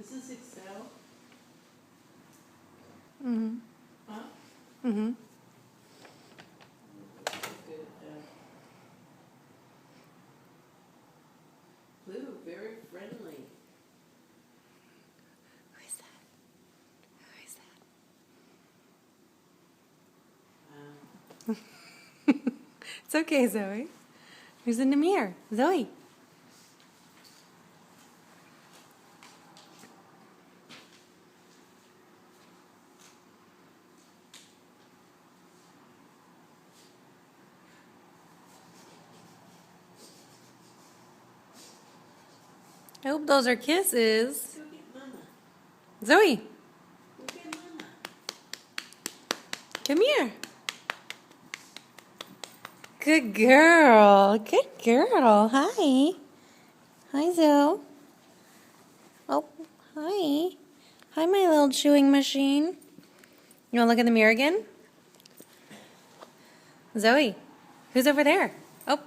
Is this Excel? Mm-hmm. Huh? Mm-hmm. Good. Blue, very friendly. Who is that? Who is that? It's okay, Zoe. Who's in the mirror? Zoe. I hope those are kisses. Go get Mama. Zoe, Go get Mama. come here. Good girl. Good girl. Hi. Hi, Zoe. Oh, hi. Hi, my little chewing machine. You want to look in the mirror again? Zoe, who's over there? Oh,